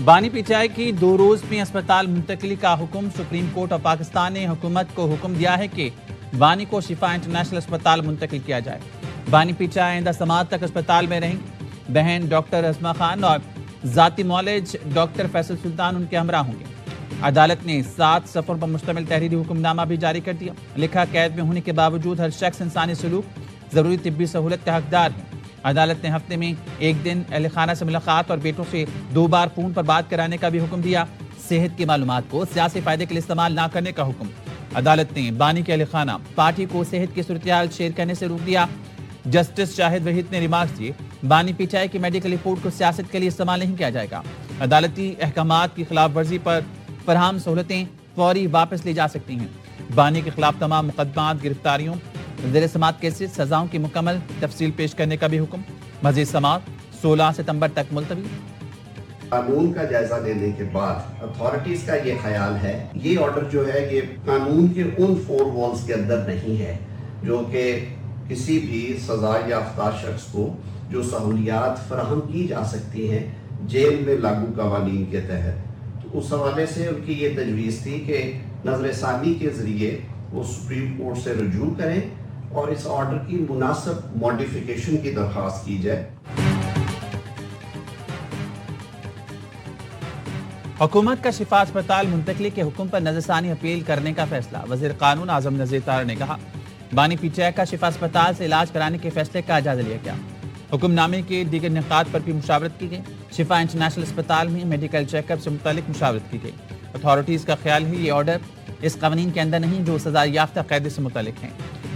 بانی P T I کی 2 روز میں اسپتال منتقلی کا حکم۔ سپریم کورٹ آف پاکستان نے حکومت کو حکم دیا ہے کہ بانی کو شفا انٹرنیشنل اسپتال منتقل کیا جائے۔ بانی پی ٹی آئی آئندہ سماعت تک اسپتال میں رہیں گے۔ بہن ڈاکٹر عظمہ خان اور ذاتی معالج ڈاکٹر فیصل سلطان ان کے ہمراہ ہوں گے۔ عدالت نے 7 صفحوں پر مشتمل تحریری حکم نامہ بھی جاری کر دیا۔ لکھا، قید میں ہونے کے باوجود ہر شخص انسانی سلوک، ضروری طبی سہولت کا حقدار ہے۔ عدالت نے ہفتے میں 1 دن اہل خانہ سے ملاقات اور بیٹوں سے 2 بار فون پر بات کرانے کا بھی حکم دیا۔ صحت کی معلومات کو سیاسی فائدے کے لیے استعمال نہ کرنے کا حکم۔ عدالت نے بانی کے اہل خانہ پارٹی کو صحت کی صورتحال شیئر کرنے سے روک دیا۔ جسٹس شاہد وحید نے ریمارکس دیے، بانی پی ٹی آئی کی میڈیکل رپورٹ کو سیاست کے لیے استعمال نہیں کیا جائے گا۔ عدالتی احکامات کی خلاف ورزی پر فراہم سہولتیں فوری واپس لی جا سکتی ہیں۔ بانی کے خلاف تمام مقدمات، گرفتاریوں، زیر سماعت کیسز، سزاؤں کی مکمل تفصیل پیش کرنے کا بھی حکم۔ مزید سماعت 16 ستمبر تک ملتوی۔ قانون کا جائزہ لینے کے بعد اتھارٹیز کا یہ خیال ہے یہ آرڈر جو ہے یہ قانون کے ان 4 والز کے اندر نہیں ہے جو کہ کسی بھی سزا یافتہ شخص کو جو سہولیات فراہم کی جا سکتی ہیں جیل میں لاگو قوانین کے تحت۔ تو اس حوالے سے ان کی یہ تجویز تھی کہ نظر ثانی کے ذریعے وہ سپریم کورٹ سے رجوع کریں اور اس آرڈر کی مناسب ماڈیفیکیشن کی درخواست کی جائے۔ حکومت کا شفا اسپتال منتقلی کے حکم پر نظر ثانی اپیل کرنے کا فیصلہ۔ وزیر قانون اعظم نذیر طاہر نے کہا، بانی پی ٹی آئی کا شفا اسپتال سے علاج کرانے کے فیصلے کا جائزہ لیا گیا۔ حکم نامے کے دیگر نکات پر بھی مشاورت کی گئی۔ شفا انٹرنیشنل اسپتال میں میڈیکل چیک اپ سے متعلق مشاورت کی گئی۔ اتھارٹیز کا خیال ہے یہ آرڈر اس قوانین کے اندر نہیں جو سزا یافتہ قیدی سے متعلق ہیں۔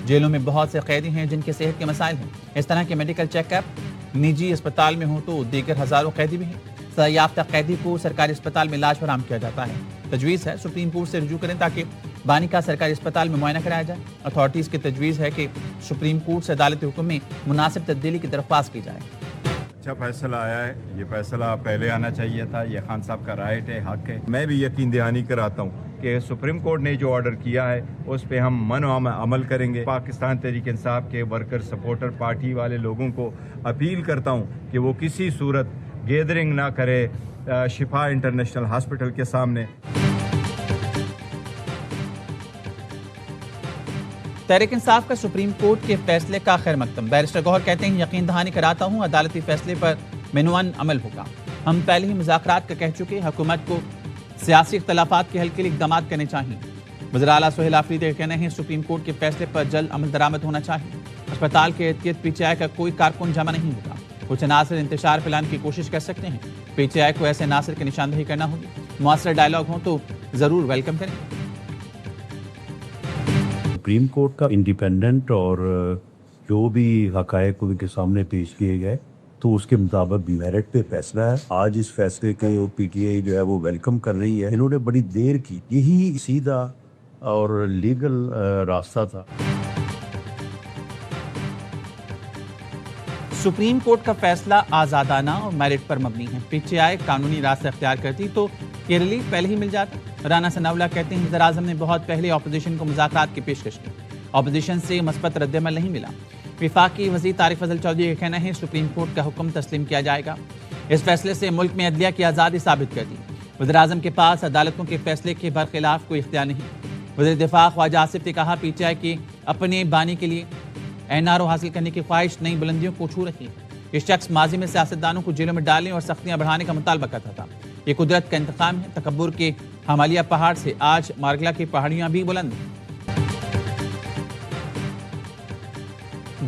جیلوں میں بہت سے قیدی ہیں جن کے صحت کے مسائل ہیں۔ اس طرح کے میڈیکل چیک اپ نجی اسپتال میں ہوں تو دیگر ہزاروں قیدی بھی ہیں۔ سزا یافتہ قیدی کو سرکاری اسپتال میں علاج فراہم کیا جاتا ہے۔ تجویز ہے سپریم کورٹ سے رجوع کریں تاکہ بانی کا سرکاری اسپتال میں معائنہ کرایا جائے۔ اتھارٹیز کی تجویز ہے کہ سپریم کورٹ سے عدالتی حکم میں مناسب تبدیلی کی درخواست کی جائے۔ اچھا فیصلہ آیا ہے، یہ فیصلہ پہلے آنا چاہیے تھا، یہ خان صاحب کا رائٹ ہے، حق ہے۔ میں بھی یقین دہانی کراتا ہوں کہ سپریم کورٹ نے جو آرڈر کیا ہے اس پہ ہم عمل کریں گے۔ پاکستان تحریک انصاف کے ورکر سپورٹر پارٹی والے لوگوں کو اپیل کرتا ہوں کہ وہ کسی صورت گیدرنگ نہ کرے شفا انٹرنیشنل ہاسپٹل کے سامنے۔ تحریک انصاف کا سپریم کورٹ کے فیصلے کا خیر مقدم۔ بیرسٹر گوہر کہتے ہیں، یقین دہانی کراتا ہوں عدالتی فیصلے پر مینوان عمل ہوگا۔ ہم پہلے ہی مذاکرات کا کہہ چکے، حکومت کو سیاسی اختلافات کے حل کے لیے اقدامات کرنے چاہیے۔ وزیر اعلیٰ سہیل آفریدی کا کہنا ہے سپریم کورٹ کے فیصلے پر جلد عمل درآمد ہونا چاہیے۔ اسپتال کے ارد گرد پی ٹی آئی کا کوئی کارکن جمع نہیں ہوگا۔ کچھ عناصر انتشار پھیلانے کی کوشش کر سکتے ہیں۔ پی ٹی آئی کو ایسے عناصر کی نشاندہی کرنا ہوگی۔ مؤثر ڈائلاگ ہوں تو ضرور ویلکم کریں۔ سپریم کورٹ کا انڈیپینڈنٹ اور جو بھی حقائق ان کے سامنے پیش کیے گئے تو اس کے مطابق میرٹ پہ فیصلہ ہے۔ آج اس فیصلے کے پی ٹی آئی جو ہے وہ ویلکم کر رہی ہے۔ انہوں نے بڑی دیر کی، یہی سیدھا اور لیگل راستہ تھا۔ سپریم کورٹ کا فیصلہ آزادانہ اور میرٹ پر مبنی ہے۔ پی ٹی آئی قانونی راستہ اختیار کرتی تو یہ ریلیف پہلے ہی مل جاتا۔ رانا ثناء اللہ کہتے ہیں، وزیر اعظم نے بہت پہلے اپوزیشن کو مذاکرات کی پیشکش کی، اپوزیشن سے مثبت رد عمل نہیں ملا۔ وفاقی وزیر طارق فضل چودھری کا کہنا ہے سپریم کورٹ کا حکم تسلیم کیا جائے گا۔ اس فیصلے سے ملک میں عدلیہ کی آزادی ثابت کر دی۔ وزیر اعظم کے پاس عدالتوں کے فیصلے کے برخلاف کوئی اختیار نہیں۔ وزیر دفاع خواجہ آصف نے کہا، پی ٹی آئی کی اپنے بانی کے لیے این آر او حاصل کرنے کی خواہش نئی بلندیوں کو چھو رہی ہے۔ یہ شخص ماضی میں سیاستدانوں کو جیلوں میں ڈالنے اور سختیاں بڑھانے کا مطالبہ کرتا تھا۔ یہ قدرت کا انتقام ہے۔ تکبر کے ہمالیہ پہاڑ سے آج مارگلا کی پہاڑیاں بھی بلند ہیں۔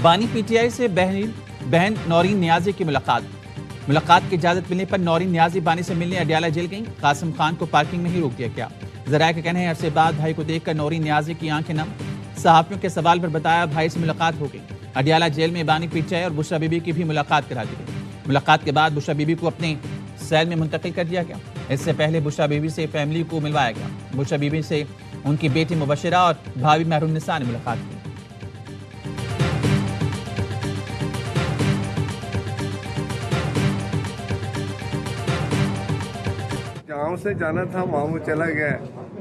بانی پی ٹی آئی سے بہن نورین نیازی کی ملاقات کی اجازت ملنے پر نورین نیازی بانی سے ملنے اڈیالہ جیل گئیں۔ قاسم خان کو پارکنگ میں ہی روک دیا گیا۔ ذرائع کا کہنا ہے عرصے بعد بھائی کو دیکھ کر نورین نیازی کی آنکھیں نم۔ صحافیوں کے سوال پر بتایا بھائی سے ملاقات ہو گئی۔ اڈیالہ جیل میں بانی پی ٹی آئی اور بشرا بی بی کی بھی ملاقات کرا دی گئی۔ ملاقات کے بعد بشرا بی بی کو اپنے سیل میں منتقل کر دیا گیا۔ اس سے پہلے بشرا بی بی سے فیملی کو ملوایا گیا۔ بشرا بی بی سے ان کی بیٹی مبشرہ اور بھابھی محروم نساء نے ملاقات کی۔ جہاں سے جانا تھا وہاں وہ چلا گیا ہے۔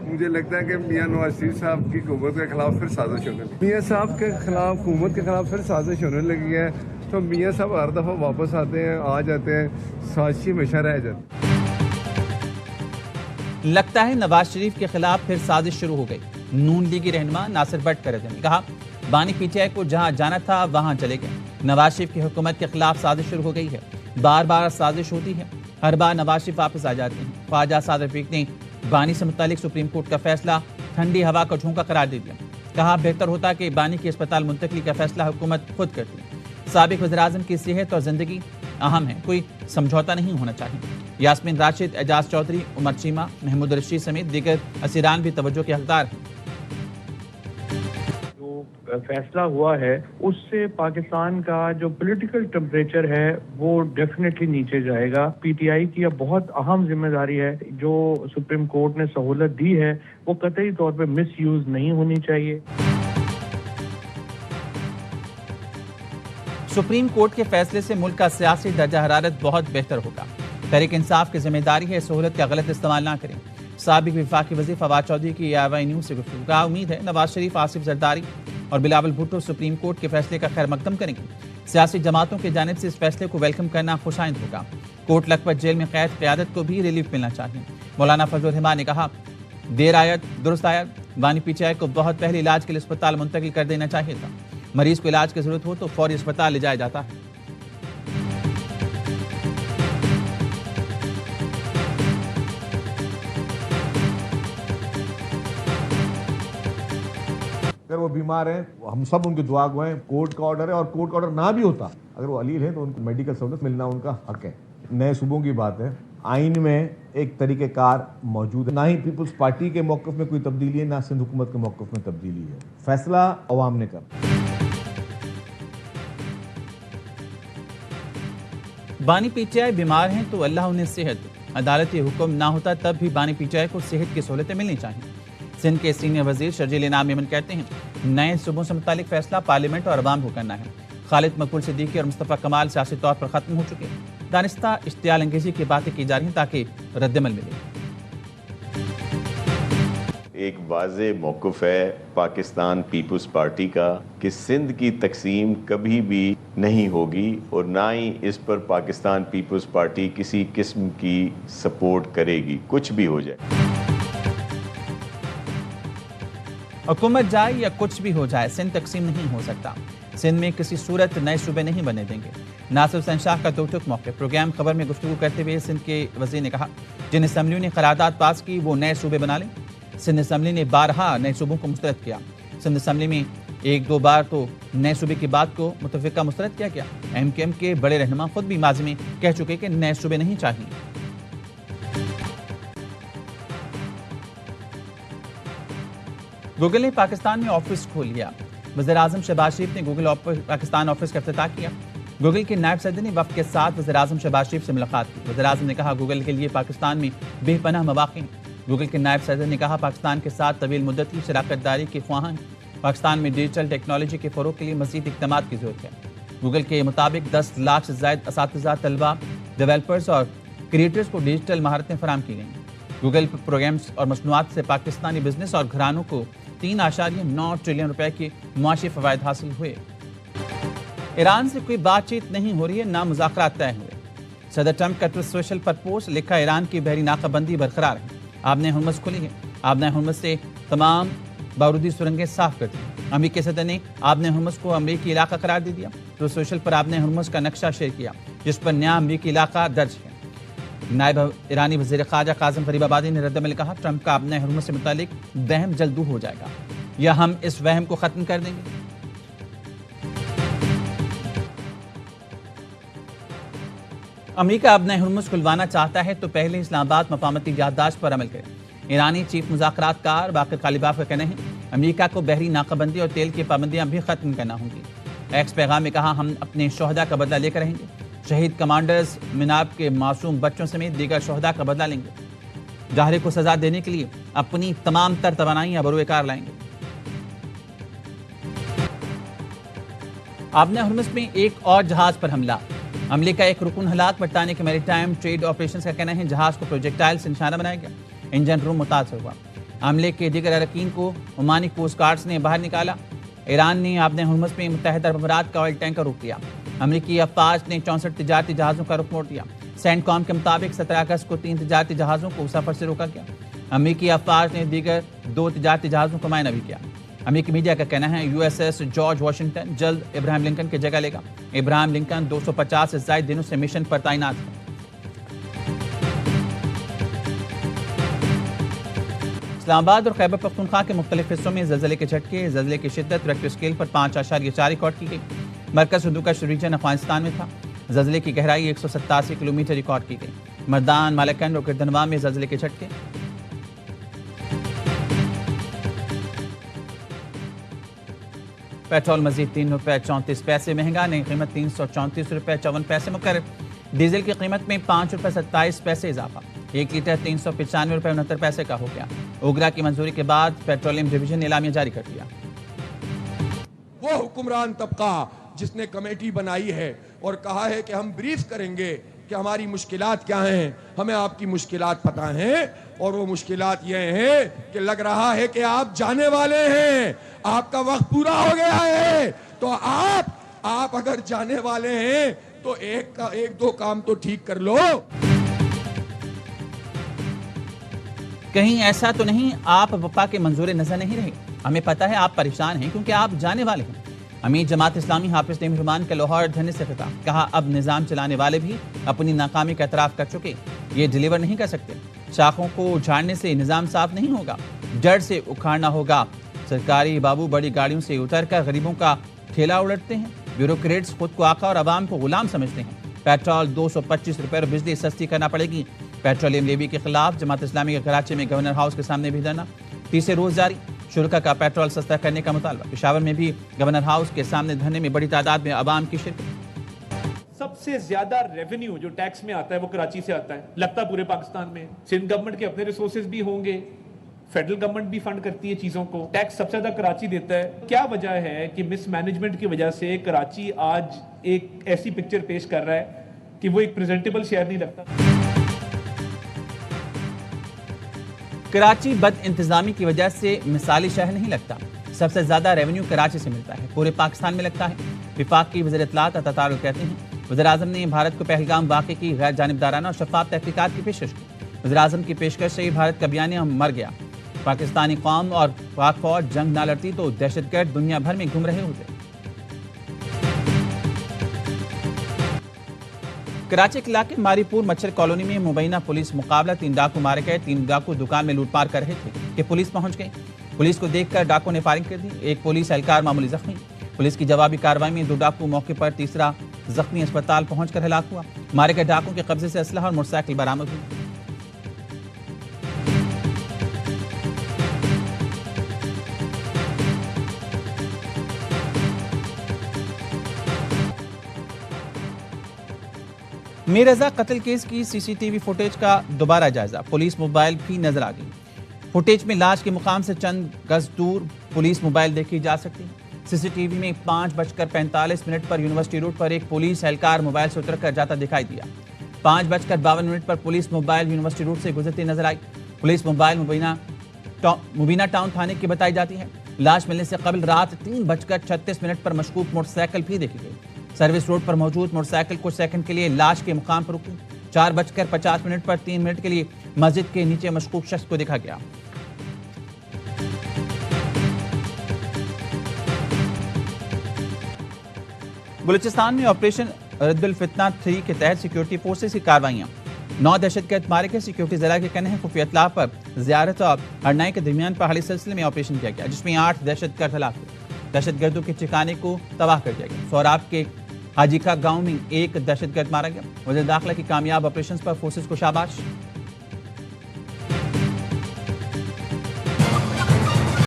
مجھے لگتا ہے کہ میاں نواز شریف صاحب کی حکومت کے خلاف پھر سازش ہونے لگی، میاں صاحب کے خلاف حکومت کے خلاف پھر سازش ہونے لگی ہے۔ تو میاں صاحب ہر دفعہ واپس آتے ہیں، آ جاتے ہیں، سازشی ہمیشہ رہ جاتی۔ لگتا ہے نواز شریف کے خلاف پھر سازش شروع ہو گئی. نون لیگی رہنما ناصر بٹ کا رد عمل. کہا بانی پی ٹی آئی کو جہاں جانا تھا وہاں چلے گئے. نواز شریف کی حکومت کے خلاف سازش شروع ہو گئی ہے. بار بار سازش ہوتی ہے, ہر بار نواز شریف واپس آ جاتے ہیں. خواجہ سعد رفیق نے بانی سے متعلق سپریم کورٹ کا فیصلہ ٹھنڈی ہوا کا جھونکا قرار دے دیا. کہا بہتر ہوتا کہ بانی کی اسپتال منتقلی کا فیصلہ حکومت خود کرتی. سابق وزیراعظم کی صحت اور زندگی اہم ہے, کوئی سمجھوتا نہیں ہونا چاہیے. یاسمین راشد, اعجاز چودھری, عمر چیمہ, محمود رشید سمیت دیگر اسیران بھی توجہ کے حقدار ہیں. فیصلہ ہوا ہے اس سے پاکستان کا جو پولیٹیکل ٹمپریچر ہے وہ ڈیفینیٹلی نیچے جائے گا. پی ٹی آئی کی اب بہت اہم ذمہ داری ہے. جو سپریم کورٹ نے سہولت دی ہے وہ قطعی طور پہ مس یوز نہیں ہونی چاہیے. سپریم کورٹ کے فیصلے سے ملک کا سیاسی درجہ حرارت بہت بہتر ہوگا. تحریک انصاف کی ذمہ داری ہے سہولت کا غلط استعمال نہ کریں. سابق وفاقی وزیر فواد چودھری کی آئی نیوز سے گفتگو. کہا امید ہے نواز شریف, آصف زرداری اور بلاول بھٹو سپریم کورٹ کے فیصلے کا خیر مقدم کریں گے. سیاسی جماعتوں کی جانب سے اس فیصلے کو ویلکم کرنا خوشائند ہوگا. کوٹ لکھپت جیل میں قید قیادت کو بھی ریلیف ملنا چاہیے. مولانا فضل الرحمان نے کہا دیر آیت درست آیت. بانی پی ٹی آئی کو بہت پہلے علاج کے لیے اسپتال منتقل کر دینا چاہیے تھا. مریض کو علاج کی ضرورت ہو تو فوری اسپتال لے جایا جاتا ہے. اگر وہ بیمار ہیں, ہم سب ان کی دعا گوئیں. کورٹ کا آرڈر ہے, اور کورٹ کا آرڈر نہ بھی ہوتا, اگر وہ علیل ہیں تو ان کو میڈیکل سہولت ملنا ان کا حق ہے. نئے صوبوں کی بات ہے, آئین میں ایک طریقہ کار موجود ہے. نہ ہی پیپلز پارٹی کے موقف میں کوئی تبدیلی ہے, نہ سندھ حکومت کے موقف میں تبدیلی ہے. فیصلہ عوام نے کرنا. بانی پی ٹی آئی بیمار ہیں تو اللہ انہیں صحت. عدالتی حکم نہ ہوتا تب بھی بانی پی ٹی آئی کو صحت کی سہولتیں ملنی چاہیے. سندھ کے سینئر وزیر شرجیل انعام میمن کہتے ہیں نئے صوبوں سے متعلق فیصلہ پارلیمنٹ اور عوام کو کرنا ہے. خالد مقبول صدیقی اور مصطفیٰ کمال سیاسی طور پر ختم ہو چکے. دانستہ اشتعال انگیزی کی باتیں کی جا رہی ہیں تاکہ رد عمل ملے. ایک واضح موقف ہے پاکستان پیپلز پارٹی کا کہ سندھ کی تقسیم کبھی بھی نہیں ہوگی, اور نہ ہی اس پر پاکستان پیپلز پارٹی کسی قسم کی سپورٹ کرے گی, کچھ بھی ہو جائے. حکومت جائے یا کچھ بھی ہو جائے, سندھ تقسیم نہیں ہو سکتا. سندھ میں کسی صورت نئے صوبے نہیں بنے دیں گے. ناصر حسین شاہ کا دو ٹک موقع. پروگرام خبر میں گفتگو کرتے ہوئے سندھ کے وزیر نے کہا جن اسمبلیوں نے قرارداد پاس کی وہ نئے صوبے بنا لیں. سندھ اسمبلی نے بارہا نئے صوبوں کو مسترد کیا. سندھ اسمبلی میں ایک دو بار تو نئے صوبے کی بات کو متفقہ مسترد کیا گیا. ایم کیو ایم کے بڑے رہنما خود بھی ماضی میں کہہ چکے کہ نئے صوبے نہیں چاہیے. گوگل نے پاکستان میں آفس کھول لیا. وزیر اعظم شہباز شریف نے گوگل پاکستان آفس کا افتتاح کیا. گوگل کے نائب صدر نے وفد کے ساتھ وزیر اعظم شہباز شریف سے ملاقات کی. وزیر اعظم نے کہا گوگل کے لیے پاکستان میں بے پناہ مواقع ہیں. گوگل کے نائب صدر نے کہا پاکستان کے ساتھ طویل مدت کی شراکت داری کے خواہاں ہیں. پاکستان میں ڈیجیٹل ٹیکنالوجی کے فروغ کے لیے مزید اقدامات کی ضرورت ہے. گوگل کے مطابق 10 لاکھ سے زائد اساتذہ, طلباء, ڈیولپرز اور کریٹرز کو ڈیجیٹل مہارتیں فراہم کی گئیں. گوگل پروگرامز اور مصنوعات سے پاکستانی بزنس اور گھرانوں کو 3.9 ٹریلین روپے کے معاشی فوائد حاصل ہوئے. ایران سے کوئی بات چیت نہیں ہو رہی ہے, نہ مذاکرات طے ہوئے. صدر ٹرمپ کا ٹویٹر سوشل پر پوسٹ لکھا ایران کی بحری ناکہ بندی برقرار ہے. آبنۂ ہرمز کھلی ہے. آبنۂ ہرمز سے تمام بارودی سرنگیں صاف کر دی. امریکی صدر نے آبنۂ ہرمز کو امریکی علاقہ قرار دے دیا. ٹویٹر سوشل پر آبنۂ ہرمز کا نقشہ شیئر کیا جس پر نیا امریکی علاقہ درج ہے. نائب ایرانی وزیر خارجہ قاسم غریب آبادی نے رد عمل کہا ٹرمپ کا آبنۂ ہرمز سے متعلق وہم جلد دور ہو جائے گا یا ہم اس وہم کو ختم کر دیں گے. امریکہ آبنۂ ہرمز کھلوانا چاہتا ہے تو پہلے اسلام آباد مفاہمتی یادداشت پر عمل کرے. ایرانی چیف مذاکرات کار باقر غالیباف کا کہنا ہے امریکہ کو بحری ناکہ بندی اور تیل کی پابندیاں بھی ختم کرنا ہوں گی. ایکس پیغام میں کہا ہم اپنے شہداء کا بدلہ لے کر رہیں گے. شہید کمانڈرز مناب کے معصوم بچوں سمیت دیگر شہداء کا بدلہ لیں گے. جاہری کو سزا دینے کے لیے اپنی تمام تر توانائیاں بروئے کار لائیں گے. آبنۂ ہرمز میں ایک اور جہاز پر حملہ. عملے کا ایک رکن ہلاک. برطانیہ کے میری ٹائم ٹریڈ آپریشنز کا کہنا ہے جہاز کو پروجیکٹائل سے نشانہ بنایا گیا. انجن روم متاثر ہوا. عملے کے دیگر اراکین کو عمانی کوسٹ گارڈز نے باہر نکالا. ایران نے آبنۂ ہرمز میں متحدہ عرب امارات کا آئل ٹینکر روک دیا. امریکی افواج نے 64 تجارتی جہازوں کا رخ موڑ دیا. سینٹ کام کے مطابق 17 اگست کو 3 تجارتی جہازوں کو سفر سے روکا گیا. امریکی افواج نے دیگر 2 تجارتی جہازوں کو معائنہ بھی کیا۔ امریکی میڈیا کا کہنا ہے USS جارج واشنگٹن جلد ابراہیم لنکن کی جگہ لے گا۔ ابراہیم لنکن 250 سے زائد دنوں سے مشن پر تعینات ہیں۔ اسلام آباد اور خیبر پختونخوا کے مختلف حصوں میں زلزلے کے جھٹکے، زلزلے کی شدت ریکٹر اسکیل پر 5.4 ریکارڈ کی گئی۔ مرکز ہندوکش ریجن افغانستان میں تھا۔ زلزلے کی گہرائی 187 کلومیٹر ریکارڈ کی گئی۔ مردان، مالکنڈ اور گردنوا میں زلزلے کے جھٹکے۔ پیٹرول مزید 3 روپے 34 پیسے مہنگا، نئی قیمت 334 روپے 54 پیسے مقرر۔ ڈیزل کی قیمت میں 5 روپے 27 پیسے اضافہ، 1 لیٹر 395 روپے 69 پیسے کا ہو گیا۔ اوگرا کی منظوری کے بعد پیٹرولیم ڈویژن نے اعلامیہ جاری کر دیا۔ وہ حکمران طبقہ جس نے کمیٹی بنائی ہے اور کہا ہے کہ ہم بریف کریں گے کہ ہماری مشکلات کیا ہیں، ہمیں آپ کی مشکلات پتہ ہیں، اور وہ مشکلات یہ ہیں کہ لگ رہا ہے کہ آپ جانے والے ہیں، آپ کا وقت پورا ہو گیا ہے، تو آپ اگر جانے والے ہیں تو ایک دو کام تو ٹھیک کر لو۔ کہیں ایسا تو نہیں آپ وفا کے منظور نظر نہیں رہے؟ ہمیں پتہ ہے آپ پریشان ہیں کیونکہ آپ جانے والے ہیں۔ امیر جماعت اسلامی حافظ نعیم الرحمان کا لاہور دھرنے سے خطاب، کہا اب نظام چلانے والے بھی اپنی ناکامی کا اعتراف کر چکے، یہ ڈیلیور نہیں کر سکتے۔ شاخوں کو اجھاڑنے سے نظام صاف نہیں ہوگا، جڑ سے اکھاڑنا ہوگا۔ سرکاری بابو بڑی گاڑیوں سے اتر کر غریبوں کا ٹھیلا اڑتے ہیں، بیوروکریٹس خود کو آقا اور عوام کو غلام سمجھتے ہیں۔ پیٹرول 225 روپے اور بجلی سستی کرنا پڑے گی۔ پیٹرولیم لیوی کے خلاف جماعت اسلامی کے کراچی میں گورنر ہاؤس کے سامنے بھی دھرنا، تیسرے روز جاری۔ شرکا کا پیٹرول سستا کرنے کا مطالبہ، پشاور میں بھی گورنر ہاؤس کے سامنے دھرنے میں بڑی تعداد میں عوام کی شرکت۔ سب سے زیادہ ریونیو جو ٹیکس میں آتا ہے وہ کراچی سے آتا ہے، لگتا پورے پاکستان میں۔ سندھ گورنمنٹ کے اپنے ریسورسز بھی ہوں گے، فیڈرل گورنمنٹ بھی فنڈ کرتی ہے چیزوں کو، ٹیکس سب سے زیادہ کراچی دیتا ہے۔ کیا وجہ ہے کہ مس مینجمنٹ کی وجہ سے کراچی آج ایک ایسی پکچر پیش کر رہا ہے کہ وہ ایک پریزنٹیبل شہر نہیں لگتا؟ کراچی بد انتظامی کی وجہ سے مثالی شہر نہیں لگتا۔ سب سے زیادہ ریونیو کراچی سے ملتا ہے، پورے پاکستان میں لگتا ہے۔ وفاق کی وزیر اطلاعات عطا تعالق کہتے ہیں وزیر اعظم نے بھارت کو پہلگام واقعے کی غیر جانبدارانہ اور شفاف تحقیقات کی پیشکش کی۔ وزیر اعظم کی پیشکش سے ہی بھارت کا بیانیہ مر گیا۔ پاکستانی قوم اور پاک فوج جنگ نہ لڑتی تو دہشت گرد دنیا بھر میں گھوم رہے ہوتے۔ کراچی کے علاقے ماری پور مچھر کالونی میں مبینہ پولیس مقابلہ، 3 ڈاکو مارے گئے۔ 3 ڈاکو دکان میں لوٹ مار کر رہے تھے کہ پولیس پہنچ گئی۔ پولیس کو دیکھ کر ڈاکو نے فائرنگ کر دی، ایک پولیس اہلکار معمولی زخمی۔ پولیس کی جوابی کارروائی میں 2 ڈاکو موقع پر، تیسرا زخمی اسپتال پہنچ کر ہلاک ہوا۔ مارے گئے ڈاکو کے قبضے سے اسلحہ اور موٹر سائیکل برآمد ہوئی۔ میر رضا قتل کیس کی CCTV فوٹیج کا دوبارہ جائزہ، پولیس موبائل بھی نظر آ گئی۔ فوٹیج میں لاش کے مقام سے چند گز دور پولیس موبائل دیکھی جا سکتی ہے۔ CCTV میں 5:45 پر یونیورسٹی روڈ پر ایک پولیس اہلکار موبائل سے اتر کر جاتا دکھائی دیا۔ 5:52 پر پولیس موبائل یونیورسٹی روڈ سے گزرتی نظر آئی۔ پولیس موبائل مبینہ ٹاؤن تھانے کی بتائی جاتی ہے۔ لاش ملنے سے قبل رات 3:36 پر مشکوک موٹر سائیکل بھی دیکھی گئی۔ سروس روڈ پر موجود موٹر سائیکل کچھ سیکنڈ کے لیے لاش کے مقام پر رکی۔ 4:50 پر 3 منٹ کے لیے مسجد کے نیچے مشکوک شخص کو دیکھا گیا۔ بلوچستان میں آپریشن رد الفتنہ 3 کے تحت سیکیورٹی فورسز کی کارروائیاں، 9 دہشت گرد مارے گئے۔ سیکیورٹی ضلع کے کہنے ہیں خفیہ اطلاع پر زیارت اور ہرنائی کے درمیان پہاڑی سلسلے میں آپریشن کیا گیا، جس میں 8 دہشت گرد ہلاک ہوئے۔ دہشت گردوں کے ٹھکانے کو تباہ کر دیا گیا۔ سوراب کے حاجی کا گاؤں میں 1 دہشت گرد مارا گیا۔ وزیر داخلہ کی کامیاب آپریشن پر فورسز کو شاباش۔